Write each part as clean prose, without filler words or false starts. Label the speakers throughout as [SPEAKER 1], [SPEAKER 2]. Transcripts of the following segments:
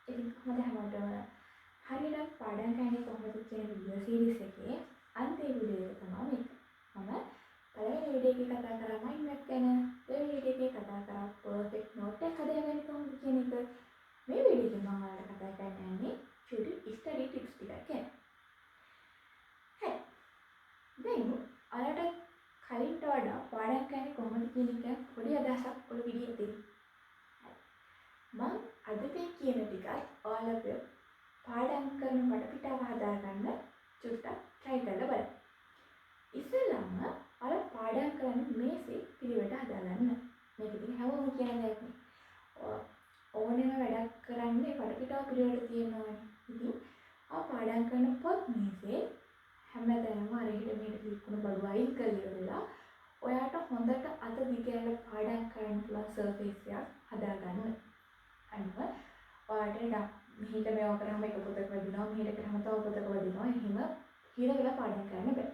[SPEAKER 1] ඉතින් කොහොමද හැමෝටම හරියට පාඩම් කරන්නේ කොහොමද කියන වීඩියෝ සීරීස් එකේ අන්තිම වීඩියෝ එක තමයි මේක. මම පළවෙනි වීඩියෝ එකේ කතා කරා මයින්ඩ් මැප් ගැන, දෙවෙනි වීඩියෝ එකේ කතා කරා පර්ෆෙක්ට් නෝට් එකක් හදාගන්න කොහොමද කියන එක. මේ වීඩියෝ එකේ මම ඔයාලට කතා කරන්න යන්නේ චුටි ස්ටඩි ටිප්ස් ටිකක් ගැන. හරි. දැන් ඔයාලට කලින්ට වඩා පාඩම් කරන්නේ කොහොමද කියන එක පොඩි අදහසක් ඔය වීඩියෝ එකේ තියෙනවා. මම අද මේ කියන ටිකත් ඔයාලගේ පාඩම් කරන වටපිටාව හදාගන්න චුට්ටක් try කරලා බලන්න. ඉස්සෙල්ලාම ඔයාලා පාඩම් කරන මේසේ පිළිවෙලට හදාගන්න. මේක ඉතින් හැමෝම කියන දෙයක් නේ. ඕනෙම වැඩක් කරන්නේ වටපිටාව පිළිවෙලට තියෙනවානේ. ඉතින් පාඩම් කරන පොත් මේසේ හැමදාම අර හිට මෙහෙට ලිකුණු බඩු අයින් කරලා ඔයාට හොඳට අත දිගහැරලා පාඩම් කරන්න පුළුවන් සර්ෆේස් එකක් හදාගන්න. අනිත් ඔයාලට මෙහෙට මේව කරාම එක පොතක් වදිනවා, මෙහෙට කරාම තව පොතක් වදිනවා. එහෙම හිර වෙලා පාඩම් කරන්න බෑ.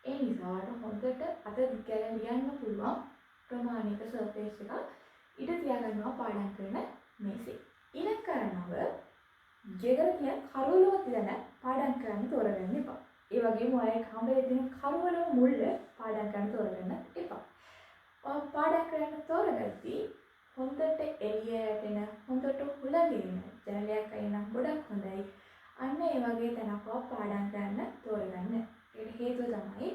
[SPEAKER 1] ඒ නිසා ඔයාලට හොඳට අත දිගහැරලා ලියන්න පුළුවන් ප්‍රමාණික සර්ෆේස් එකක් ඊට තියාගන්නවා පාඩම් කරන මේසේ. ඊළඟ කරනව ගෙදර තියෙන කරුවලම තියන පාඩම් කරන්න තෝරගන්න එපා. ඒ වගේම ඔයාලේ කාමරේ තියෙන කරුවලම මුල්ල පාඩම් කරන්න තෝරගන්න එපා. පාඩම් කරන්න තෝරගද්දී හොඳට එළියට එන හොඳට හුලගෙන ජනලයක් අයිනම් ගොඩක් හොඳයි. අන්න ඒ වගේ තැනක පාඩම් කරන්න තෝරගන්න. ඒකට හේතුව තමයි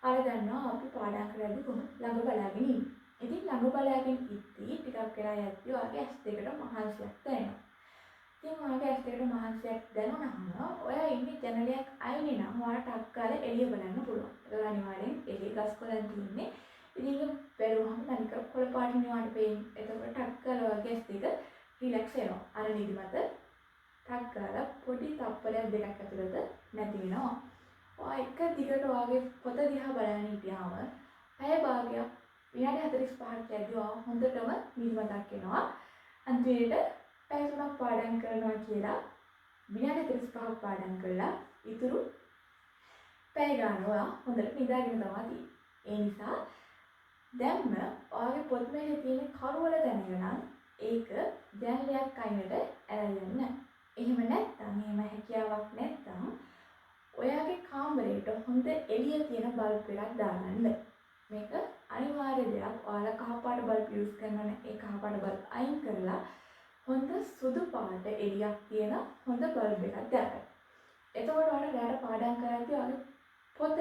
[SPEAKER 1] අර ගන්නවා අපි පාඩම් කරද්දී කොහොමද ළඟ බලාගෙන ඉන්නේ. ඉතින් ළඟ බලාගෙන ඉද්දී ටිකක් වෙලා යද්දී ඔයාගේ ඇස් දෙකට මහන්සියක් දැනෙනවා. ඉතින් ඔයාගේ ඇස් දෙකට මහන්සියක් දැනුණාම ඔයා ඉන්නේ ජනලයක් අයිනේ නම් ඔයාට ටක් ගාලා එළිය බලන්න පුළුවන්. ඒක අනිවාර්යෙන් එළිය ගස් කොළන් තියෙන්නේ. ඉතින් බැලුවම තනිකර කොළ පාට නිවාඩ පේන්නේ. එතකොට ටක් ගාලා වගේ ඇස් දෙක රිලැක්ස් වෙනවා. අර නිදිමත ටක් ගාලා පොඩි තප්පරයක් දෙකක් ඇතුළත නැති වෙනවා. ඔයා එක දිගට ඔයාගේ පොත දිහා බලන හිටියාම පැය භාගයක් විනාඩි 45ක් යද්දී ඔයා හොඳටම නිදිමතක් එනවා. අන්තිමට පැය 3ක් පාඩම් කරනවා කියලා විනාඩි 35ක් පාඩම් කළා. ඉතුරු පැය ගන්න ඔයා හොඳට නිදාගෙන තමයි තියෙන්නේ. ඒ නිසා දැන්ම ඔයාගේ පොත් මේසේ තියෙන කරුවල දැනගන්න ඒක ජනලයක් අයිනට ඇරලා යන්න. එහෙම නැත්නම් එහෙම හැකියාවක් නැත්නම් ඔයාගේ කාමරේට හොඳ එළිය තියෙන බල්බ් එකක් දාගන්න. මේක අනිවාර්ය දෙයක්. ඔයාලා කහපාට බල්බ් යූස් කරනවා නම් ඒ කහපාට බල්බ් අයින් කරලා හොඳ සුදු පාට එළියක් තියෙන හොඳ බල්බ් එකක් දාගන්න. එතකොට ඔයාලා රැට පාඩම් කරද්දී ඔයාගේ පොතට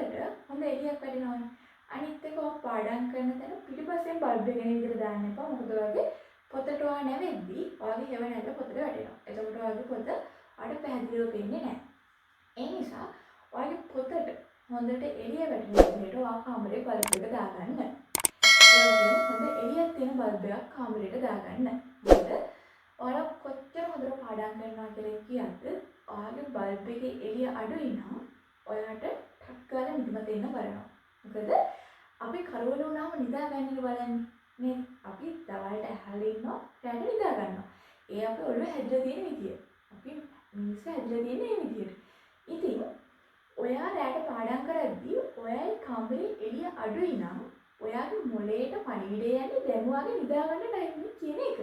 [SPEAKER 1] හොඳ එළියක් වැටෙනවානේ. අනිත් එක පාඩම් කරන තැන පිටිපස්සෙන් බල්බ් එක ගෙන විදිහට දාන්න එපා. මොකද ඔයාගේ පොතට ඔයා නැවෙද්දී ඔයාගේ හැව නැල්ල පොතට වැටෙනවා. එතකොට ඔයාගේ පොත ඔයාලට පැහැදිලිව පේන්නේ නැහැ. ඒ නිසා ඔයාගේ පොතට හොඳට එළිය වැටෙන විදිහට ඔයා කාමරේ බල්බ් එක දාගන්න. ඒ වගේම හොඳ එළියක් තියෙන බල්බ් එකක් කාමරේට දාගන්න. මොකද ඔයාලා කොච්චර හොඳට පාඩම් කරනවා කියලා කියද්ද ඔයාගේ බල්බ් එකේ එළිය අඩුයි නම් ඔයාට ටක් ගාලා නිදිමත එන්න බලනවා. මොකද අපි කරවල වුණාම නිදා ගන්න බලන්නේ මේ අපි දවල්ට ඇහැලා ඉන්නවා රැට නිදා ගන්නවා. ඒ අපේ ඔළුවේ හැදිලා තියෙන විදිය. අපි මිනිස්සු හැදිලා තියෙන මේ විදියට. ඉතින් ඔයා රැට පාඩම් කරද්දී ඔයාගේ කාමරේ එළිය අඩුයි නම් ඔයාගේ මොළේට පණිවිඩය යන්නේ දැන් ඔයාගේ නිදා ගන්න ටයිම් එක කියන එක.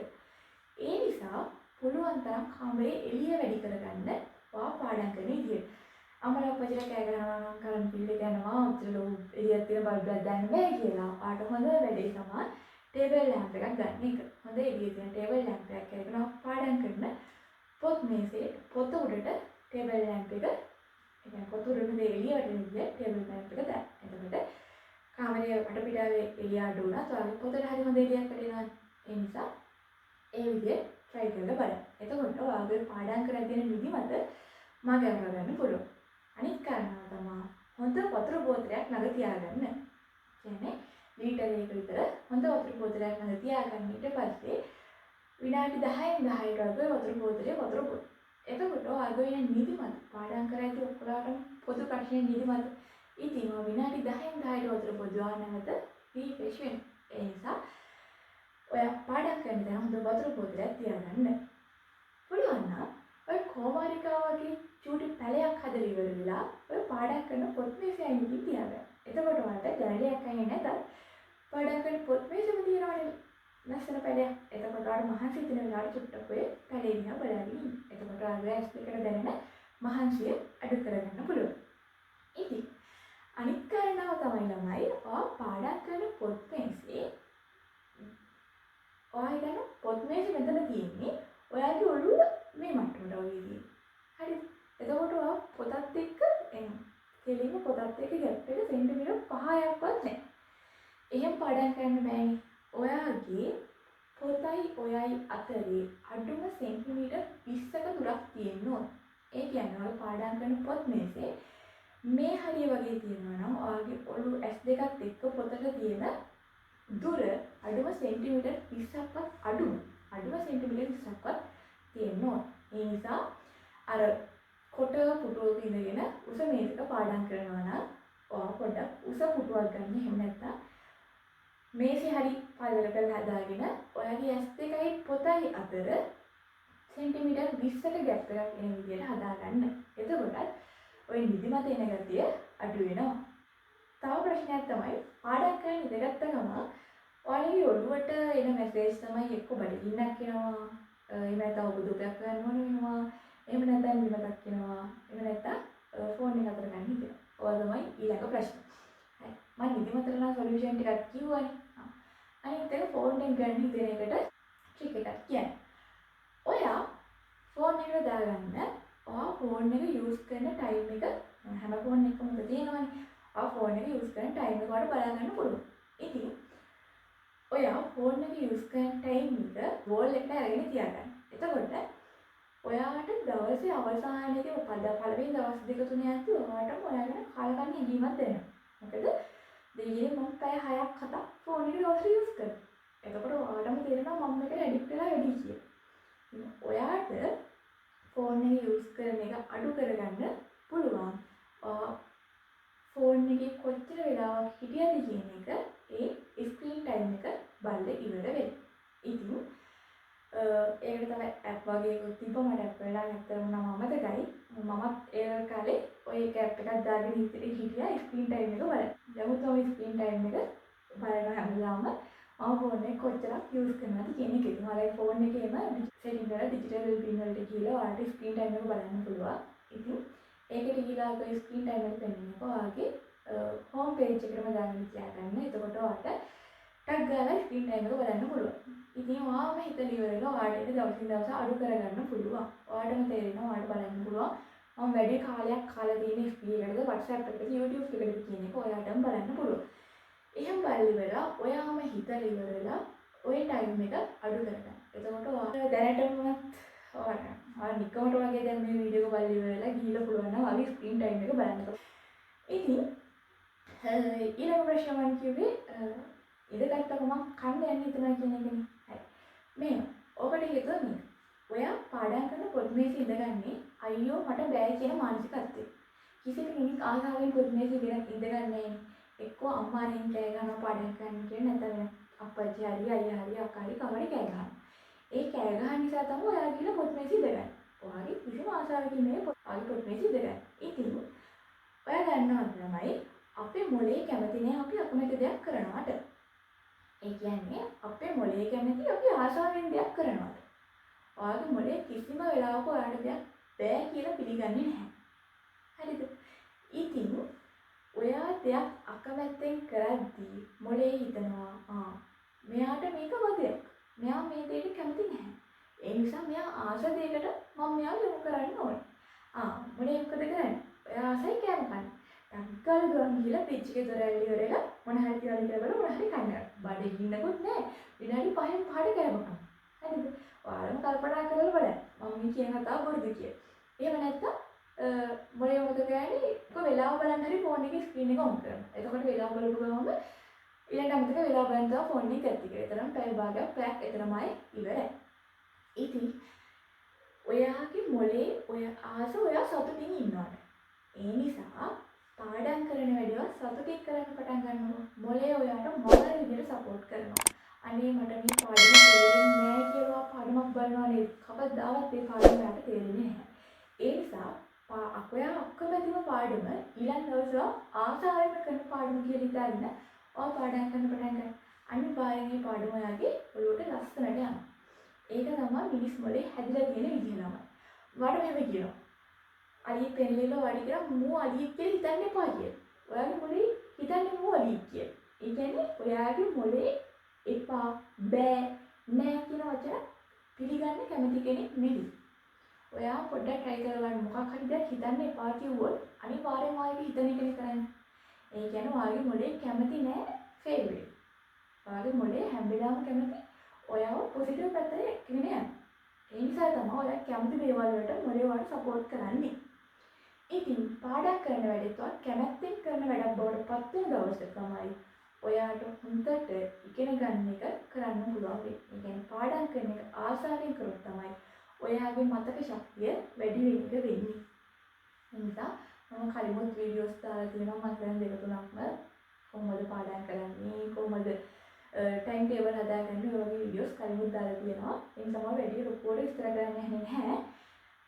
[SPEAKER 1] ඒ නිසා පුළුවන් තරම් කාමරේ එළිය වැඩි කරගන්න ඔයා පාඩම් කරන විදියට. අමර අප්පච්චිලා කෑ ගහනවා නම් කරන් බිල් එක යනවා ඔච්චර එළියක් තියෙන බල්බ් එකක් දාන්න බෑ කියලා. ආට හොඳ වැඩේ තමයි ටේබල් ලැම්ප් එකක් ගන්න එක. හොඳ එළිය තියෙන ටේබල් ලැම්ප් එකක් කරගෙන පාඩම් කරන පොත් මේසේ පොත උඩට ටේබල් ලැම්ප් එක يعني පොත උඩට එළිය වැටෙන විදිහට ටේබල් ලැම්ප් එක දාන්න. එතකොට කාමරයේ වටපිටාවේ එළිය අඩු වුණා. ඔයාගේ පොතට හරි හොඳ එළියක් වැටෙනවා. ඒ නිසා ඒ විදිහට try කරලා බලන්න. එතකොට ඔයාගේ පාඩම් කරලා තියෙන නිදිමත මග ගන්න පුළුවන්. අනිත් කාරණාව තමයි හොඳ වතුර බෝතලයක් ළඟ තියාගන්න. කියන්නේ ලීටරයක විතර හොඳ වතුර බෝතලයක් ළඟ තියාගන්න. ඊට පස්සේ විනාඩි 10න් 10ට වගේ වතුර බෝතලේ වතුර බොන්න. එතකොට ඔයාගේ වෙන නිදිමත පාඩම් කරද්දී ඔයාලටම පොදු ප්‍රශ්නේ නිදිමත. ඉතින් ඔය විනාඩි 10න් 10ට වතුර බොදුවා නැවත රීෆ්‍රෙෂ් වෙනවා. ඒ නිසා ඔයා පාඩම් කරන දා හොඳ වතුර බෝතලයක් තියාගන්න. පුළුවන් නම් ඔය කොමාරිකා වගේ චූටි පැලයක් හදලා ඉවර වෙලා ඔය පාඩම් කරන පොත් මේසේ අයිනකින් තියාගන්න. එතකොට ඔයාලට ජනලයක් අයිනේ නැතත් පාඩම් කරන පොත් මේසෙම තියනවනේ ලස්සන පැලයක්. එතකොට ඔයාලට මහන්සි හිතෙන වෙලාවට චුට්ටක් ඔය පැලේ දිහා බලන්න ඉන්න. එතකොට ඔයාගේ ඇස් දෙකට දැනෙන මහන්සිය අඩු කරගන්න පුළුවන්. ඉතින් අනිත් කාරණාව තමයි ළමයි ඔයා පාඩම් කරන පොත් මේසේ ඔයා හිතන පොත් මේසේ මෙතන තියෙන්නේ ඔයාගේ ඔළුව මේ මට්ටමට වගේ තියෙන්නේ. හරිද? එතකොට ඔයා පොතත් එක්ක කෙලින්ම පොතත් එක්ක ගැප් එක සෙන්ටිමීටර් 5ක්වත් නැහැ. එහෙම පාඩම් කරන්න බෑනේ. ඔයාගේ පොතයි ඔයයි අතරේ අඩුම සෙන්ටිමීටර් 20ක දුරක් තියෙන්න ඕන. ඒ කියන්නේ ඔයාලා පාඩම් කරන පොත් මේසේ මේ හරිය වගේ තියෙනවා නම් ඔයාගේ ඔළුව S2ත් එක්ක පොතට තියෙන දුර අඩුම සෙන්ටිමීටර් 20ක්වත් අඩුම සෙන්ටිමීටර් 20ක්වත් තියෙන්න ඕන. ඒ නිසා අර කොට පුටුවක ඉඳගෙන උස මේසක පාඩම් කරනවා නම් ඔයා පොඩ්ඩක් උස පුටුවක් ගන්න. එහෙම නැත්නම් මේසේ හරි පළල කරලා හදාගෙන ඔයාගේ S2යි පොතයි අතර සෙන්ටිමීටර් 20ක ගැප් එකක් එන විදිහට හදාගන්න. එතකොට ඔය නිදිමත එන ගතිය අඩු වෙනවා. තව ප්‍රශ්නයක් තමයි පාඩම් කරන්න ඉඳගත්ත ගමන් ඔයාලගේ ඔළුවට එන මැසේජ් තමයි එක්ක බඩගින්නක් එනවා. එහෙම නැත්නම් ඔබ දුකක් ගන්න ඕන වෙනවා. එහෙම නැත්නම් නිදිමතක් එනවා. එහෙම නැත්නම් ෆෝන් එක අතර ගන්න හිතෙනවා. ඔය තමයි ඊළඟ ප්‍රශ්න. හරි. මම නිදිමතට නම් සොලියුෂන් ටිකක් කිව්වනේ. අනිත් එක ෆෝන් එක ගන්න හිතෙන එකට ට්‍රික් එකක් කියන්නේ. ඔයා ෆෝන් එකට දාගන්න ඔයා ෆෝන් එක යූස් කරන ටයිම් එක හැම ෆෝන් එකකම තියෙනවනේ. ඔයා ෆෝන් එක යූස් කරන ටයිම් එක වල බලා ගන්න පුළුවන්. ඉතින් ඔයා ෆෝන් එක යූස් කරන ටයිම් එක වෝල් එකට අරගෙන තියාගන්න. එතකොට ඔයාට දවසේ අවසානයේදී පළවෙනි දවස් දෙක තුන යද්දී ඔයාටම ඔයාගෙන කාලකන්ණි හැඟීමක් දැනෙනවා. මොකද දෙයියේ මම පැය 6ක් 7ක් ෆෝන් එක දවසේ යූස් කරනවා. එතකොට ඔයාටම තේරෙනවා මම මේකට ඇඩික්ට් වෙලා වැඩි කියලා. ඔයාට ෆෝන් එක යූස් කරන එක අඩු කරගන්න පුළුවන්. ෆෝන් එකේ කොච්චර වෙලාවක් හිටියද කියන එක ඒ ස්ක්‍රීන් ටයිම් එක බලලා ඉවර වෙයි. ඉතින් ඒකට තමයි ඇප් වගේ එකක් තිබ්බ මට ඇප් වෙලා නැත්තරම නම් මතකයි. මමත් ඒ කාලේ ඔය ඇප් එකක් දාගෙන හිටියා ස්ක්‍රීන් ටයිම් එක බලන්න. නමුත් ඔය ස්ක්‍රීන් ටයිම් එක බලන හැමදාම මම ෆෝන් එක කොච්චරක් යූස් කරනවද කියන එක. ඉතින් ඔයාලගේ ෆෝන් එකේම සෙටින් වල ඩිජිටල් වෙල්බීන් වලට ගිහලා ඔයාලට ස්ක්‍රීන් ටයිම් එක බලන්න පුළුවන්. ඉතින් ඒකට ගිහලා ඔය ස්ක්‍රීන් ටයිම් එක පෙන්නනකොට ඔයාගේ හෝම් පේජ් එකටම දාගෙන තියාගන්න. එතකොට ඔයාලට ටග් ගාලා ස්ක්‍රීන් ටයිම් එක බලන්න පුළුවන්. ඉතින් ඔයාම හිතලා ඉවරලා ඔයාලට දවසින් දවස අඩු කරගන්න පුළුවන්. ඔයාලටම තේරෙනවා ඔයාලට බලන්න පුළුවන්. මම වැඩි කාලයක් කාලා තියෙන ස්පීඩ් එකද WhatsApp එකද YouTube එකද කියන එක ඔයාලටම බලන්න පුළුවන්. එහෙම බලලා ඉවරලා ඔයාම හිතලා ඉවරලා ඔය ටයිම් එක අඩු කරගන්න. එතකොට ඔයා දැනටමත් ඔයා නිකමට වගේ දැන් මේ වීඩියෝ එක බලලා ඉවරලා ගිහිල්ලා පුළුවන් නම් ඔයාගේ ස්ක්‍රීන් ටයිම් එක බලන්න. ඉතින් ඊළඟ ප්‍රශ්න මම කිව්වේ ඉඳගත්තුම කන්න යන්න හිතනවා කියන එකනේ. හරි. මේ ඔබට හිතුවා ඔයා පාඩම් කරන පොත් මේසේ ඉඳගන්නේ අයියෝ මට බෑ කියන මානසිකත්වය. කිසිම කෙනෙක් ආසාවෙන් පොත් මේසේ ඉඳගන්නේ එක්කෝ අම්මාගෙන් කෑ ගහනවා පාඩම් කරන්න කියලා නැත්නම් අප්පච්චි හරි අයියා හරි අක්කා හරි කවරේ කෑ ගහනවා. ඒ කෑ ගහන නිසා තමයි ඔයා කියලා පොත් මේසේ ඉඳගන්නේ. ඔයාගේ කිසිම ආසාවකින් නෙවෙයි ඔයාගේ පොත් මේසේ ඉඳගන්නේ. ඉතින් ඔයා දන්නවද ළමයි අපේ මොලේ කැමති නෑ අපි අකමැති දෙයක් කරනවට. ඒ කියන්නේ අපේ මොලේ කැමති අපි ආසාවෙන් දෙයක් කරනවට. ඔයාගේ මොලේ කිසිම වෙලාවක ඔයාට දෙයක් බෑ කියලා පිළිගන්නේ නැහැ. හරිද? ඉතින් ඔයා දෙයක් අකමැත්තෙන් කරද්දී මොලේ හිතනවා මෙයාට මේක වදයක්. මෙයා මේ දෙයට කැමති නැහැ. ඒ නිසා මෙයා ආස දෙයකට මම මෙයාව යොමු කරන්න ඕනේ. මොලේ මොකද කරන්නේ? ඔයා ආසයි කෑම කන්න. ටක්කල් ගොන් ගිහලා පිච් එකේ දොර ඇල්ලි ඉවරලා මොන හරි කියලා කියලා මොන හරි කන්න. බඩගින්නකුත් නැහැ. විනාඩි 5න් 5ට කෑම කන්න. හරිද? ඔයාලම කල්පනා කරලා බලන්න. මම මේ කියන කතාව බොරුද කියලා. එහෙම නැත්තම් මොලේ මොකද කරන්නේ? කො වෙලාව බලන්න හරි ෆෝන් එකේ ස්ක්‍රීන් එක ඔන් කරනවා. එතකොට වෙලාව බලපු ගමන් ඊළඟ අමතක වෙලාව බලන් තමයි ෆෝන් එක ඇති කරේ. ඒතරම් පැය භාගයක් පැයක් එතරම්යි ඉවරයි. ඉතින් ඔයාගේ මොලේ ඔය ආස ඔයා සතුටින් ඉන්නවට. ඒ නිසා පාඩම් කරන වැඩේව සතුටින් කරන්න පටන් ගන්නවා. මොලේ ඔයාට මොන විදිහට සපෝට් කරනවා. අනේ මට මේ පාඩම තේරෙන්නේ නැහැ කියලා පාඩමක් බලනවා නේද? කවදාවත් ඒ පාඩම ඔයාට තේරෙන්නේ නැහැ. ඒ නිසා ඔයා අකමැතිම පාඩම ඊළඟ දවසේ ආසාවෙන් කරන පාඩම කියලා හිතාගෙන ඔයා පාඩම් කරන්න පටන් ගන්න. අනිවාර්යෙන් මේ පාඩම ඔයාගේ ඔළුවට ලස්සනට යනවා. ඒක තමයි මිනිස් මොලේ හැදිලා තියෙන විදිහ ළමයි. මෙහෙම කියනවා. අලිය පෙන්ලෙල වඩි කියලා මූ අලියෙක් කියලා හිතන්න එපා කියලා. ඔයාගේ මොලේ හිතන්නේ මූ අලියෙක් කියලා. ඒ කියන්නේ ඔයාගේ මොලේ එපා බෑ නෑ කියන වචන පිළිගන්න කැමති කෙනෙක් නෙවෙයි. ඔයා පොඩ්ඩක් try කරලා මොකක් හරි දෙයක් හිතන්න එපා කිව්වොත් අනිවාර්යෙන්ම ඔයාගේ හිතන එකනේ කරන්නේ. ඒ කියන්නේ ඔයාගේ මොලේ කැමති නෑ ෆේල් වෙන්න. ඔයාගේ මොලේ හැම වෙලාවෙම කැමති ඔයාව පොසිටිව් පැත්තට එක්කගෙන යන්න. ඒ නිසා තමයි ඔයා කැමති දේවල් වලට මොලේ ඔයාට සපෝට් කරන්නේ. ඉතින් පාඩම් කරන වැඩේත් කැමැත්තෙන් කරන වැඩක් බවට පත් වෙන දවසට තමයි ඔයාට හොඳට ඉගෙන ගන්න එක කරන්න පුළුවන් වෙන්නේ. ඒ කියන්නේ පාඩම් කරන එක ආසාවෙන් කරොත් තමයි ඔයාගේ මතක ශක්තිය වැඩි වෙන එක වෙන්නේ. ඒ නිසා මම කලිමුත් වීඩියෝස් දාලා තියෙනවා මම දැන් දෙක තුනක්ම කොහොමද පාඩම් කරන්නේ කොහොමද ටයිම් ටේබල් හදාගන්නේ ඔය වගේ වීඩියෝස් කලිමුත් දාලා තියෙනවා. ඒ නිසා මම වැඩි ලොකුවට විස්තර කරන්න යන්නේ නැහැ.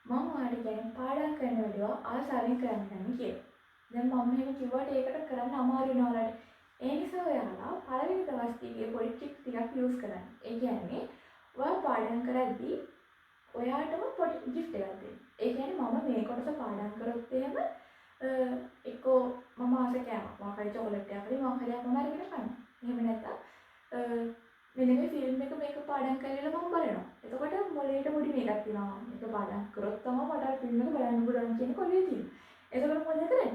[SPEAKER 1] මම ඔයාලට කියන්නේ පාඩම් කරන වැඩේව ආසාවෙන් කරන්න කියලා. දැන් මම මෙහෙම කිව්වට ඒකට කරන්න අමාරු වෙනවා ඔයාලට. ඒ නිසා ඔයාලා පළවෙනි දවස් ටිකේ පොඩි ට්‍රික් ටිකක් යූස් කරන්න. ඒ කියන්නේ ඔයා පාඩම් කරද්දී ඔයාටම පොඩි ගිෆ්ට් එකක් දෙන්න. ඒ කියන්නේ මම මේ කොටස පාඩම් කරොත් එහෙම එක්කෝ මම ආස කෑමක් මොකක් හරි චොකලට් එකක් හරි මොකක් හරි මම අරගෙන කන්න. එහෙම නැත්නම් මෙන්න මේ ෆිල්ම් එක මේක පාඩම් කරලා මම බලනවා. එතකොට මොලේට පොඩි මේකක් තියෙනවා. මේක පාඩම් කරොත් තමයි මට අර ෆිල්ම් එක බලන්න පුළුවන් කියන කොලේ තියෙන්නේ. එතකොට මොකද කරන්නේ?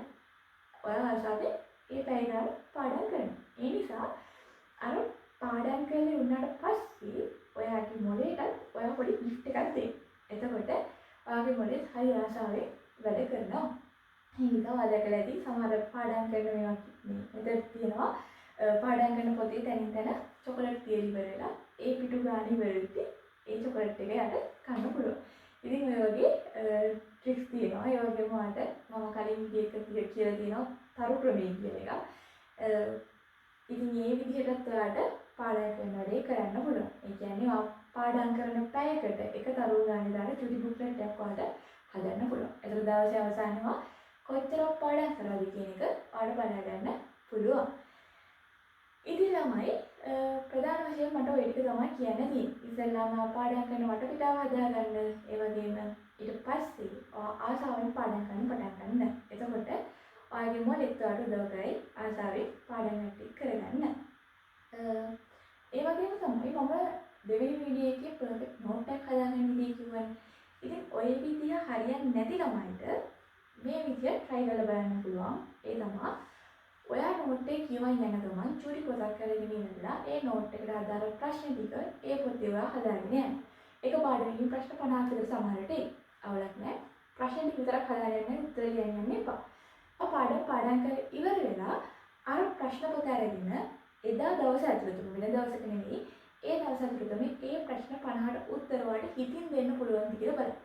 [SPEAKER 1] ඔයා ආසාවෙන් ඒ පැය ගාන පාඩම් කරනවා. ඒ නිසා අර පාඩම් කරලා උනාට පස්සේ ඔයාගේ මොලේට ඔයා පොඩි ගිෆ්ට් එකක් දෙන්න. එතකොට ඔයාගේ මොලේ හරි ආසාවෙන් වැඩ කරනවා. ඒ නිසා ඔයා දැකලා ඇති සමහර පාඩම් කරන මේවා මෙතන තියෙනවා. පාඩම් කරන පොතේ තනින් තන චොකලට් තියලා ඉවරලා ඒ පිටු ගාන ඉවරෙද්දී ඒ චොකලට් එක යට කන්න පුළුවන්. ඉතින් ඔය වගේ ට්‍රික්ස් තියෙනවා. ඒ වගේම මට මම කලින් වීඩියෝ එකක කියලා තියෙනවා තරු ක්‍රමය කියන එක. ඉතින් මේ විදිහටත් ඔයාලට පාඩම් කරන වැඩේ කරන්න පුළුවන්. ඒ කියන්නේ පාඩම් කරන පැයකට එක තරු ගානේ දාලා චුටි බුක්ලට් එකක් ඔයාලට හදන්න පුළුවන්. ඒතර දවසේ අවසානයේම කොච්චරක් පාඩම් කරාද කියන එක ඔයාලට බලන්න ගන්න පුළුවන්. ඉතින් ළමයි ප්‍රධාන වශයෙන් මට ඔය ටික තමයි කියන්න තියෙන්නේ. ඉතින්ලාම පාඩම් කරන වටපිටාව හදාගන්න, ඒ වගේම ඊට පස්සේ ආසාවෙන් පාඩම් කරන්න පටන් ගන්න. එතකොට ඔයාගේ මොලෙත් ඔයාලට උදව් කරයි ආසාවෙන් පාඩම් ටික කරගන්න. ඒ වගේම තමයි මම දෙවෙනි වීඩියෝ එකේ පර්ෆෙක්ට් නෝට් එකක් හදාගන්න විදිය කිව්වනේ. ඉතින් ඔය විදිය හරියන්නේ නැති ළමයිට මේ විදිය try කරලා බලන්න පුළුවන්. ඒ තමයි ඔයා නෝට් එක කියවන්න යන ගමන් චූටි පොතක් කරගෙන ඉඳලා ඒ නෝට් එකට අදාළ ප්‍රශ්න ටික ඒ පොතේ ඔයා හදාගෙන යන්න. ඒක පාඩමකින් ප්‍රශ්න 50කට සමහරට එයි. අවුලක් නැහැ. ප්‍රශ්න ටික විතරක් හදාගෙන උත්තර ලියන්න යන්න එපා. පාඩම් කරලා ඉවර වෙලා අර ප්‍රශ්න පොත අරගෙන එදා දවස් ඇතුළතම වෙන දවසක නෙමෙයි ඒ දවස් ඇතුළතම ඒ ප්‍රශ්න 50ට උත්තර වලට හිතින් දෙන්න පුළුවන්ද කියලා බලන්න.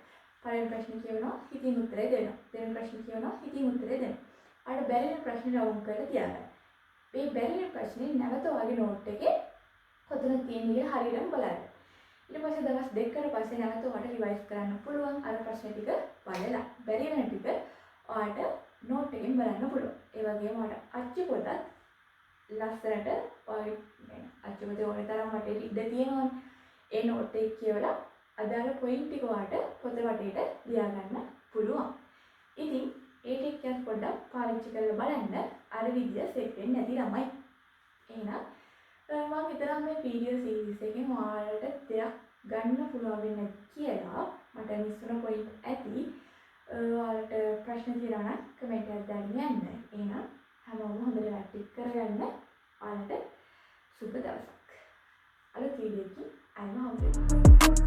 [SPEAKER 1] පළවෙනි ප්‍රශ්නේ කියවනවා හිතින් උත්තරේ දෙනවා. දෙවෙනි ප්‍රශ්නේ කියවනවා හිතින් උත්තරේ දෙනවා. අර බැරින ප්‍රශ්න රවුන්ඩ් කරලා තියාගන්න. මේ බැරින ප්‍රශ්නේ නැවත ඔයාගේ නෝට් එකේ කොතනද තියෙන්නේ කියලා හරියටම බලන්න. ඊට පස්සේ දවස් දෙකකට පස්සේ නැවත ඔයාලට රිවයිස් කරන්න පුළුවන් අර ප්‍රශ්න ටික බලලා. බැරි වෙන ටික ඔයාලට නෝට් එකෙන් බලන්න පුළුවන්. ඒ වගේම ඔයාලට අච්චු පොතත් ලස්සනට ඔයාගේ අච්චු පොතේ ඕන තරම් වටේට ඉඳ තියෙනවනේ. ඒ නෝට් එක කියවලා අදාළ පොයින්ට් ටික ඔයාලට පොත වටේට ලියා ගන්න පුළුවන්. ඉතින් ඒ ටික ගැන පොඩ්ඩක් පාවිච්චි කරලා බලන්න අර විදිය සෙට් වෙන්නේ නැති ළමයි. එහෙනම් මම හිතනවා මේ වීඩියෝ සීරීස් එකෙන් ඔයාලට දෙයක් ගන්න පුළුවන් වෙන්න කියලා මට මිස්සුන පොයින්ට් ඇති. ඔයාලට ප්‍රශ්න තියෙනවා නම් කමෙන්ට් එකක් දාන්න යන්න. එහෙනම් හැමෝම හොඳට ප්‍රැක්ටිස් කරගන්න. ඔයාලට සුබ දවසක්. අලුත් වීඩියෝ එකකින් ආයෙම හම්බ වෙමු.